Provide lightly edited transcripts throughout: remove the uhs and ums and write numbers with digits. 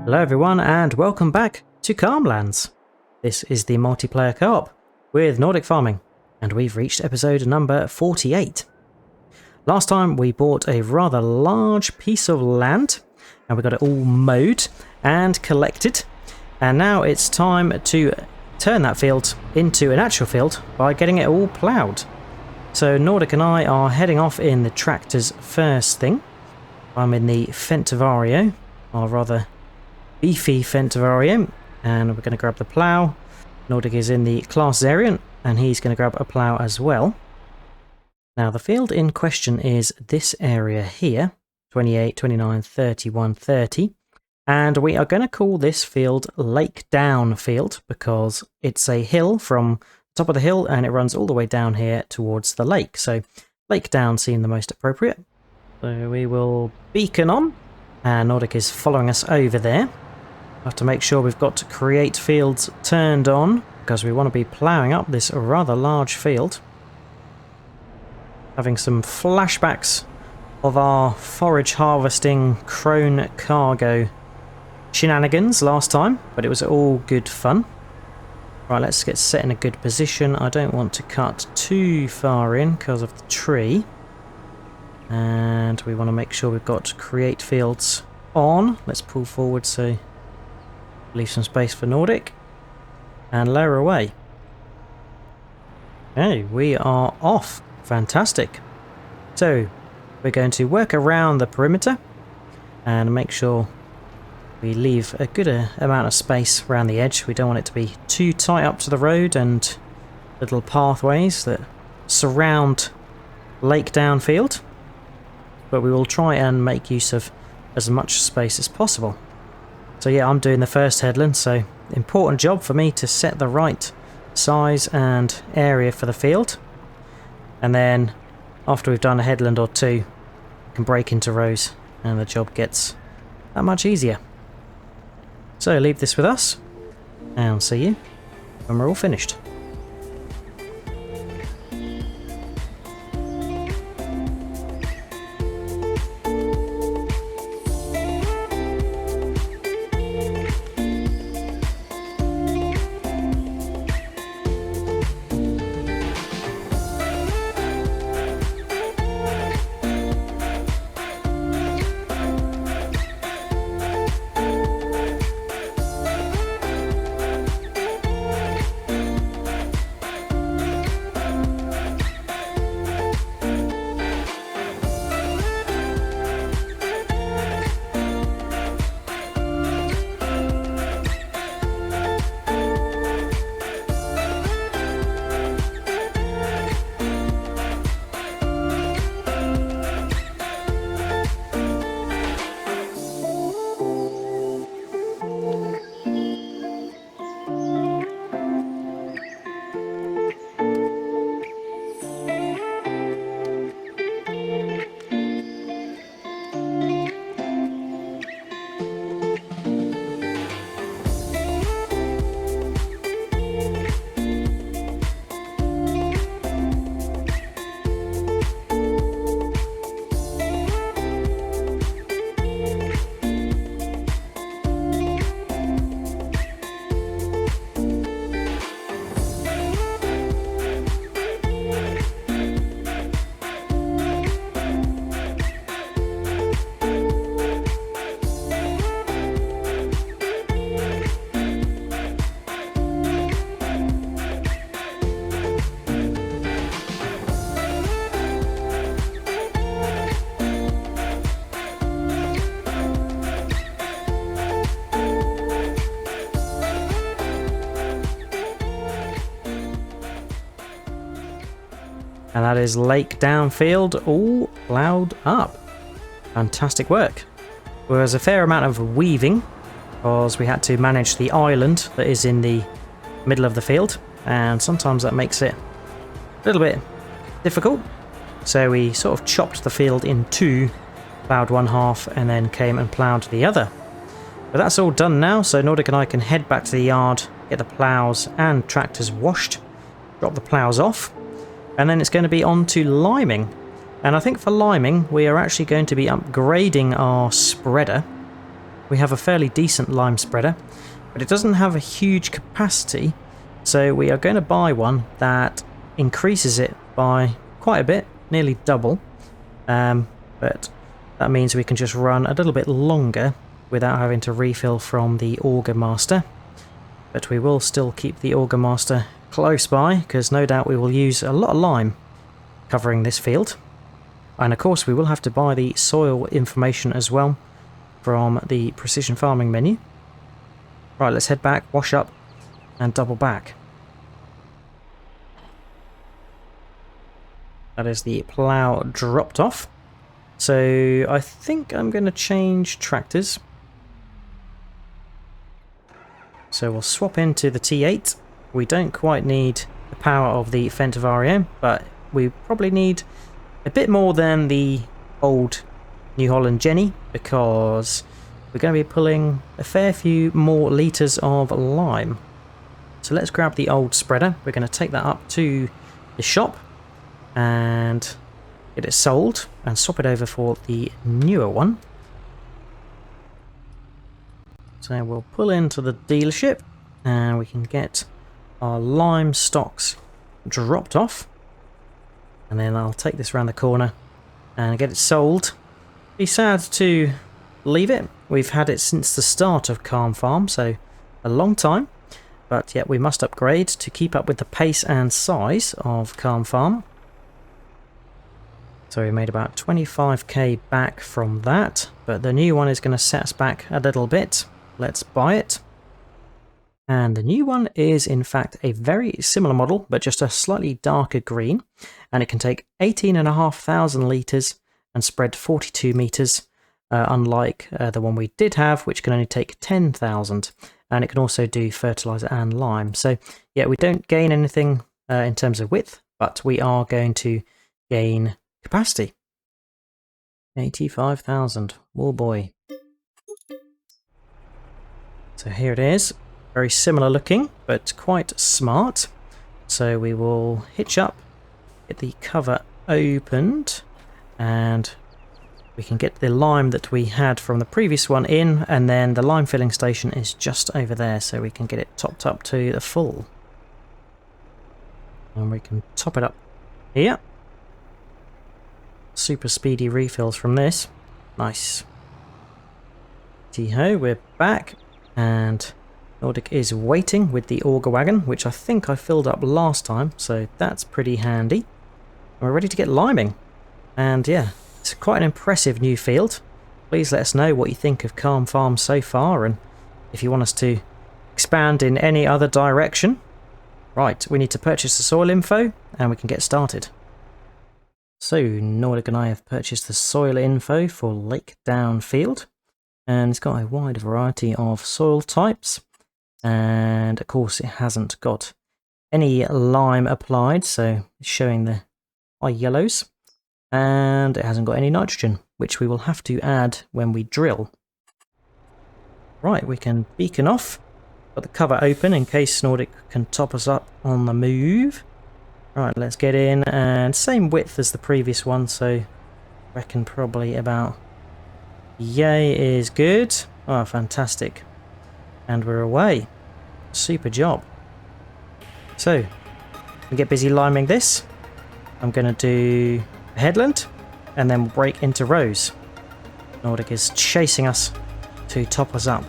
Hello everyone and welcome back to Calmlands. This is the multiplayer co-op with Nordic Farming and we've reached episode number 48. Last time we bought a rather large piece of land and we got it all mowed and collected, and now it's time to turn that field into an actual field by getting it all ploughed. So Nordic and I are heading off in the tractors first thing. I'm in the Fentavario, or rather beefy Fentavario, and we're going to grab the plough. Nordic is in the Class Zarian and he's going to grab a plough as well. Now the field in question is this area here, 28, 29, 31, 30, and we are going to call this field Lake Down Field because it's a hill from the top of the hill and it runs all the way down here towards the lake, so Lake Down seemed the most appropriate. So we will beacon on and Nordic is following us over there. I have to make sure we've got create fields turned on because we want to be ploughing up this rather large field. Having some flashbacks of our forage harvesting crone cargo shenanigans last time, but it was all good fun. Right, let's get set in a good position. I don't want to cut too far in because of the tree. And we want to make sure we've got create fields on. Let's pull forward so leave some space for Nordic and lower away. Okay, we are off. Fantastic. So we're going to work around the perimeter and make sure we leave a good amount of space around the edge. We don't want it to be too tight up to the road and little pathways that surround Lake Down Field, but we will try and make use of as much space as possible. So yeah, I'm doing the first headland, so important job for me to set the right size and area for the field. And then after we've done a headland or two, we can break into rows and the job gets that much easier. So leave this with us and I'll see you when we're all finished. And that is Lake Down Field all ploughed up. Fantastic work. There was a fair amount of weaving because we had to manage the island that is in the middle of the field, and sometimes that makes it a little bit difficult. So we sort of chopped the field in two, ploughed one half and then came and ploughed the other. But that's all done now, so Nordic and I can head back to the yard, get the ploughs and tractors washed, drop the ploughs off, and then it's going to be on to liming. And I think for liming we are actually going to be upgrading our spreader we have a fairly decent lime spreader, but it doesn't have a huge capacity, so we are going to buy one that increases it by quite a bit, nearly double, but that means we can just run a little bit longer without having to refill from the Auger Master. But we will still keep the Auger Master close by, because no doubt we will use a lot of lime covering this field. And of course we will have to buy the soil information as well from the Precision Farming menu. Right, let's head back, wash up, and double back. That is the plough dropped off. So I think I'm going to change tractors. So we'll swap into the T8. We don't quite need the power of the Fendt Vario, but we probably need a bit more than the old New Holland Jenny, because we're going to be pulling a fair few more litres of lime. So let's grab the old spreader. We're going to take that up to the shop and get it sold and swap it over for the newer one. So we'll pull into the dealership and we can get our lime stocks dropped off, and then I'll take this around the corner and get it sold. Be sad to leave it. We've had it since the start of Calm Farm, so a long time, but yet we must upgrade to keep up with the pace and size of Calm Farm. So we made about 25k back from that, but the new one is going to set us back a little bit. Let's buy it. And the new one is in fact a very similar model, but just a slightly darker green, and it can take 18,500 litres and spread 42 metres, unlike the one we did have, which can only take 10,000, and it can also do fertiliser and lime. So yeah, we don't gain anything in terms of width, but we are going to gain capacity. 85,000, oh boy. So here it is, very similar looking, but quite smart. So we will hitch up, get the cover opened, and we can get the lime that we had from the previous one in, and then the lime filling station is just over there, so we can get it topped up to the full. And we can top it up here. Super speedy refills from this. Nice. Tee-ho, we're back. And Nordic is waiting with the auger wagon, which I think I filled up last time, so that's pretty handy. And we're ready to get liming. And yeah, it's quite an impressive new field. Please let us know what you think of Calm Farm so far, and if you want us to expand in any other direction. Right, we need to purchase the soil info, and we can get started. So Nordic and I have purchased the soil info for Lake Down Field. And it's got a wide variety of soil types, and of course it hasn't got any lime applied, so it's showing the high yellows, and it hasn't got any nitrogen, which we will have to add when we drill. Right, we can beacon off, got the cover open in case Nordic can top us up on the move. Right, let's get in, and same width as the previous one, so I reckon probably about yay is good. Oh, fantastic. And we're away. Super job. So, we get busy liming this. I'm going to do a headland, and then we'll break into rows. Nordic is chasing us to top us up.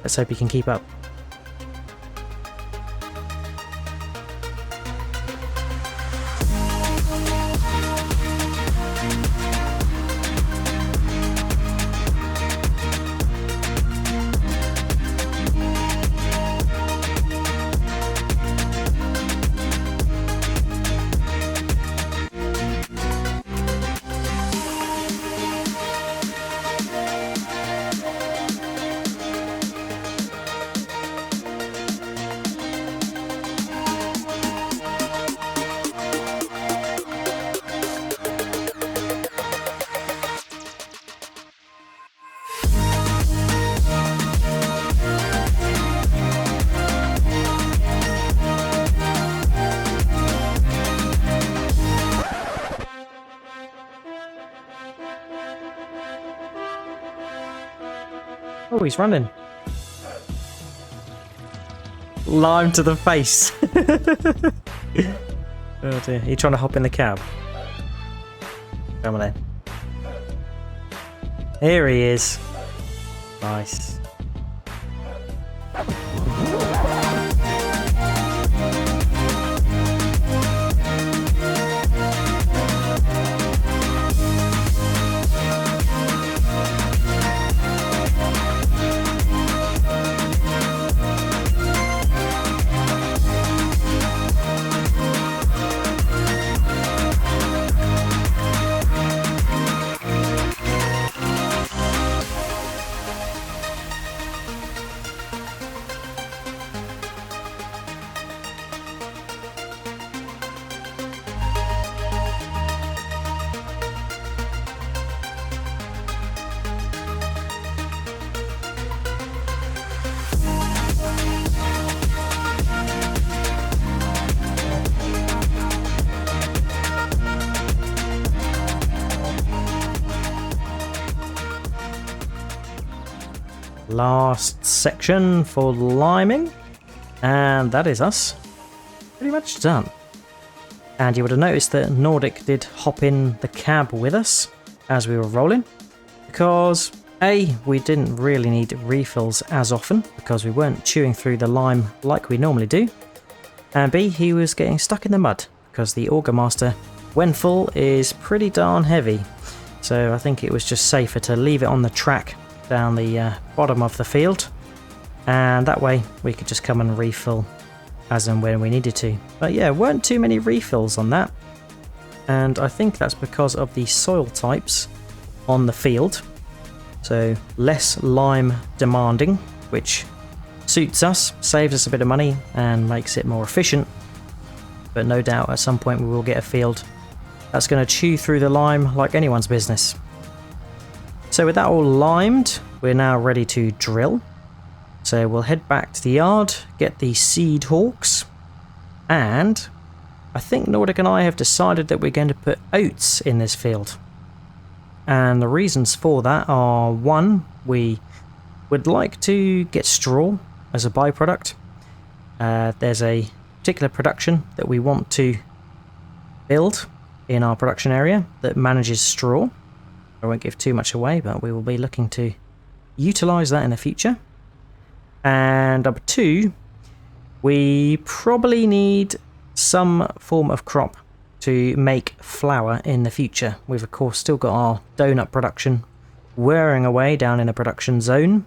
Let's hope he can keep up. Oh, he's running. Lime to the face. Oh dear. Are you trying to hop in the cab? Come on then. Here he is. Nice. Last section for liming, and that is us pretty much done. And you would have noticed that Nordic did hop in the cab with us as we were rolling, because A, we didn't really need refills as often because we weren't chewing through the lime like we normally do, and B, he was getting stuck in the mud because the Auger Master, when full, is pretty darn heavy, so I think it was just safer to leave it on the track down the bottom of the field, and that way we could just come and refill as and when we needed to. But yeah, weren't too many refills on that, and I think that's because of the soil types on the field, so less lime demanding, which suits us, saves us a bit of money and makes it more efficient. But no doubt at some point we will get a field that's going to chew through the lime like anyone's business. So with that all limed, we're now ready to drill. So we'll head back to the yard, get the seed hawks, and I think Nordic and I have decided that we're going to put oats in this field. And the reasons for that are, one, we would like to get straw as a byproduct. There's a particular production that we want to build in our production area that manages straw. I won't give too much away, but we will be looking to utilise that in the future. And number two, we probably need some form of crop to make flour in the future. We've of course still got our donut production whirring away down in the production zone.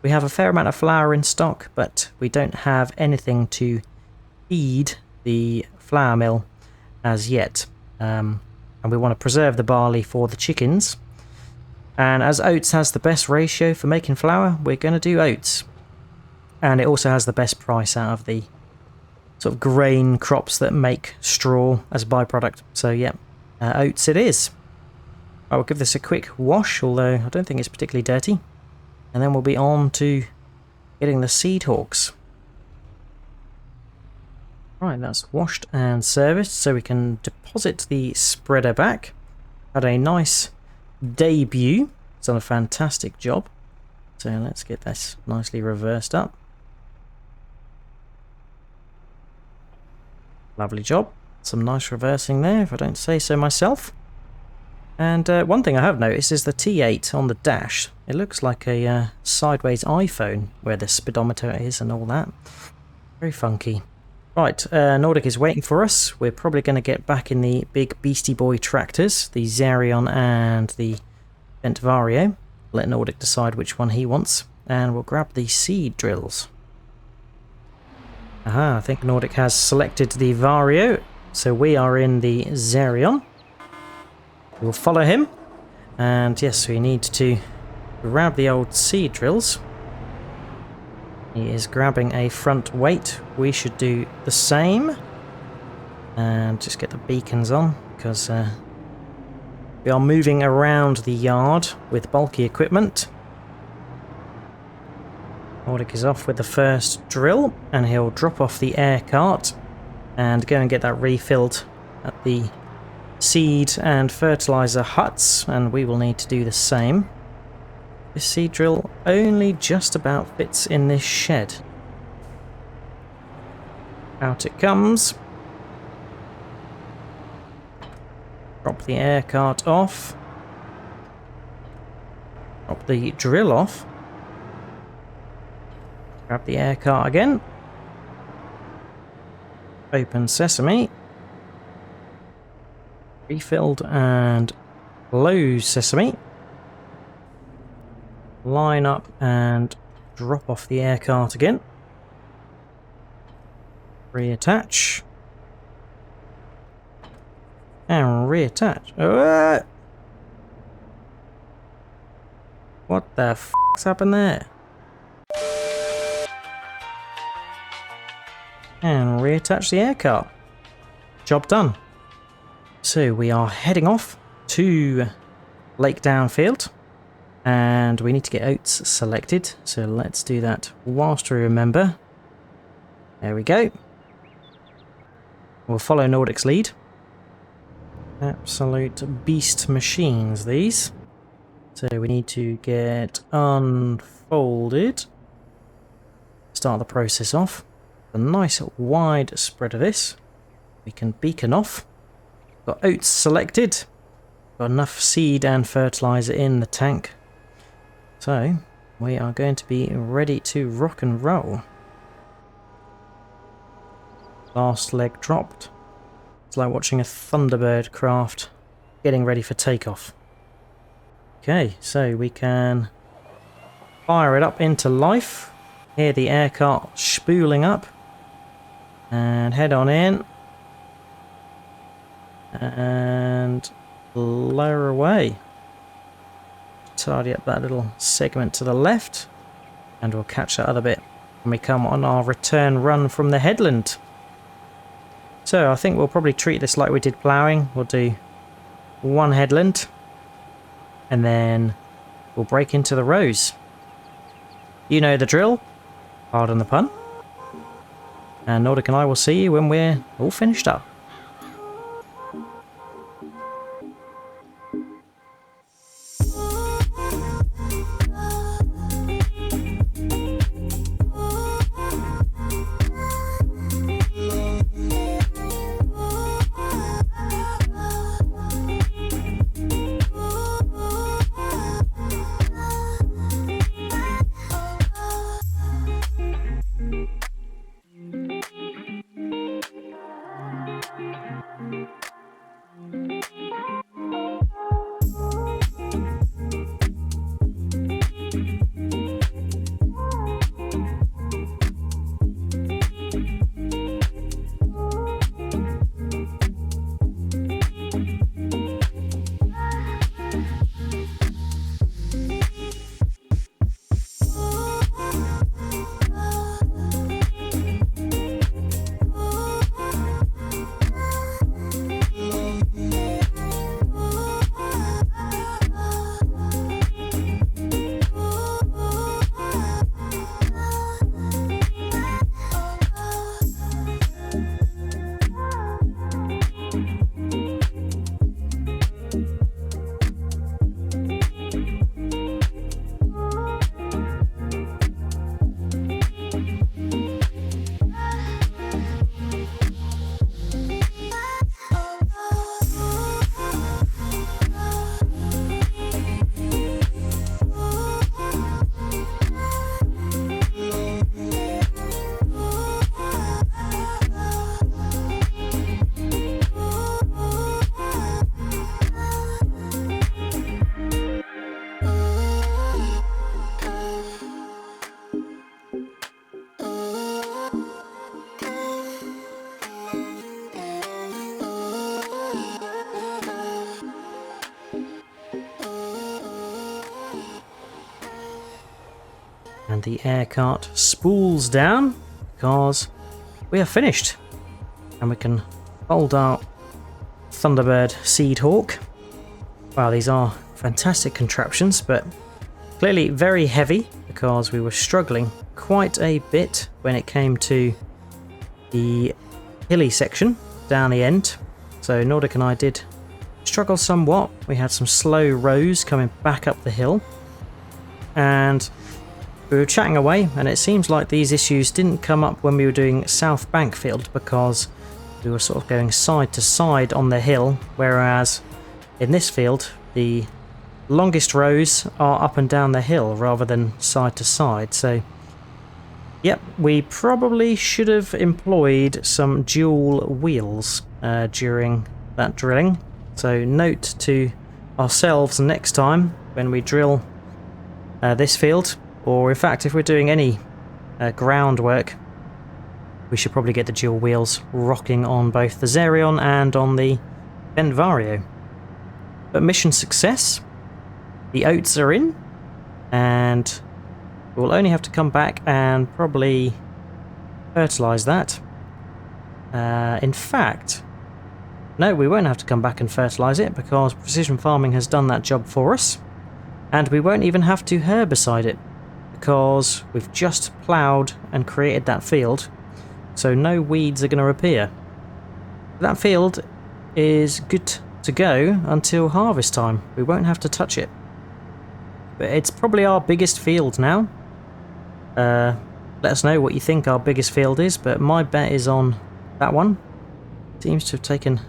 We have a fair amount of flour in stock, but we don't have anything to feed the flour mill as yet. And we want to preserve the barley for the chickens. And as oats has the best ratio for making flour, we're going to do oats. And it also has the best price out of the sort of grain crops that make straw as a byproduct. So yeah, oats it is. I will give this a quick wash, although I don't think it's particularly dirty. And then we'll be on to getting the seed hawks. Right, that's washed and serviced, so we can deposit the spreader back. Had a nice debut. It's done a fantastic job. So let's get this nicely reversed up. Lovely job. Some nice reversing there, if I don't say so myself. And one thing I have noticed is the T8 on the dash. It looks like a sideways iPhone where the speedometer is and all that. Very funky. Right, Nordic is waiting for us. We're probably going to get back in the big Beastie Boy tractors, the Xerion and the Bent Vario. Let Nordic decide which one he wants, and we'll grab the seed drills. Aha, I think Nordic has selected the Vario, so we are in the Xerion. We'll follow him, and yes, we need to grab the old seed drills. He is grabbing a front weight. We should do the same. And just get the beacons on, because we are moving around the yard with bulky equipment. Nordic is off with the first drill, and he'll drop off the air cart and go and get that refilled at the seed and fertilizer huts, and we will need to do the same. This seed drill only just about fits in this shed. Out it comes. Drop the air cart off. Drop the drill off. Grab the air cart again. Open sesame. Refilled and close sesame. Line up and drop off the air cart again. Reattach. And reattach. What the f***'s happened there? And reattach the air cart. Job done. So we are heading off to Lake Downfield. And we need to get oats selected. So let's do that whilst we remember. There we go. We'll follow Nordic's lead. Absolute beast machines, these. So we need to get unfolded. Start the process off. A nice wide spread of this. We can beacon off. Got oats selected. Got enough seed and fertilizer in the tank. So we are going to be ready to rock and roll. Last leg dropped. It's like watching a Thunderbird craft getting ready for takeoff. Okay, so we can fire it up into life. Hear the air cart spooling up. And head on in. And lower away. Tidy up that little segment to the left. And we'll catch that other bit when we come on our return run from the headland. So I think we'll probably treat this like we did ploughing. We'll do one headland. And then we'll break into the rows. You know the drill. Pardon the pun. And Nordic and I will see you when we're all finished up. And the air cart spools down because we are finished. And we can fold our Thunderbird Seed Hawk. Wow, these are fantastic contraptions, but clearly very heavy because we were struggling quite a bit when it came to the hilly section down the end. So Nordic and I did struggle somewhat. We had some slow rows coming back up the hill. and we were chatting away, and it seems like these issues didn't come up when we were doing South Bank Field because we were sort of going side to side on the hill, whereas in this field the longest rows are up and down the hill rather than side to side. So yep, we probably should have employed some dual wheels during that drilling. So note to ourselves next time when we drill this field, or in fact if we're doing any groundwork, we should probably get the dual wheels rocking on both the Xerion and on the Benvario. But mission success. The oats are in, and we'll only have to come back and probably fertilise that. In fact, no, we won't have to come back and fertilise it because precision farming has done that job for us. And we won't even have to herbicide it because we've just ploughed and created that field, so no weeds are going to appear. That field is good to go until harvest time. We won't have to touch it. But it's probably our biggest field now. Let us know what you think our biggest field is, but my bet is on that one. Seems to have taken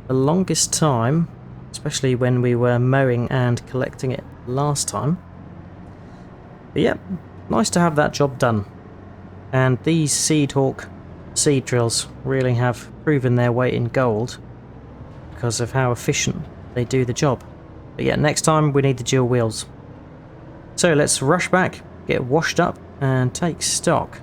the longest time, especially when we were mowing and collecting it last time. But yeah, nice to have that job done. And these Seedhawk seed drills really have proven their weight in gold because of how efficient they do the job. But yeah, next time we need the dual wheels. So let's rush back, get washed up and take stock.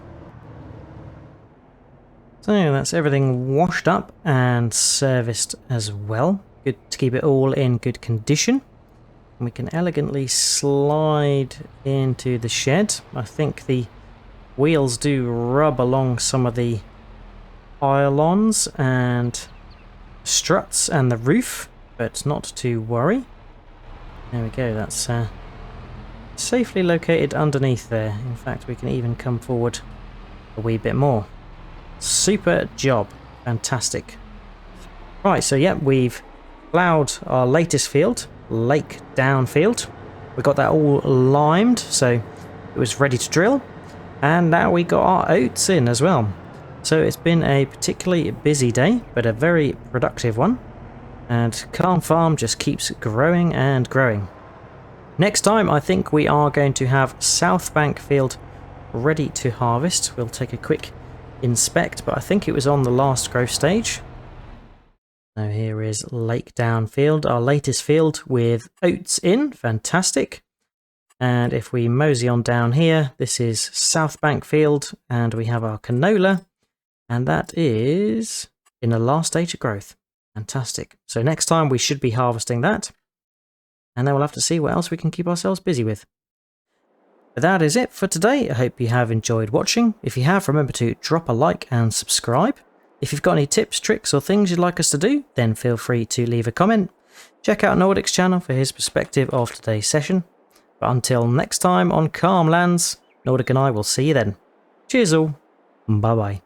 So that's everything washed up and serviced as well. Good to keep it all in good condition. And we can elegantly slide into the shed. I think the wheels do rub along some of the pylons and struts and the roof, but not to worry. There we go, that's safely located underneath there. In fact, we can even come forward a wee bit more. Super job. Fantastic. Right, so yeah, we've ploughed our latest field, Lake Down Field. We got that all limed, so it was ready to drill. And now we got our oats in as well. So it's been a particularly busy day, but a very productive one. And Calm Farm just keeps growing and growing. Next time, I think we are going to have South Bank Field ready to harvest. We'll take a quick inspect, but I think it was on the last growth stage. Now here is Lake Down Field, our latest field with oats in. Fantastic. And if we mosey on down here, this is South Bank Field, and we have our canola, and that is in the last stage of growth. Fantastic. So next time we should be harvesting that, and then we'll have to see what else we can keep ourselves busy with. But that is it for today. I hope you have enjoyed watching. If you have, remember to drop a like and subscribe. If you've got any tips, tricks or things you'd like us to do, then feel free to leave a comment. Check out Nordic's channel for his perspective of today's session. But until next time on Calm Lands, Nordic and I will see you then. Cheers all. Bye bye.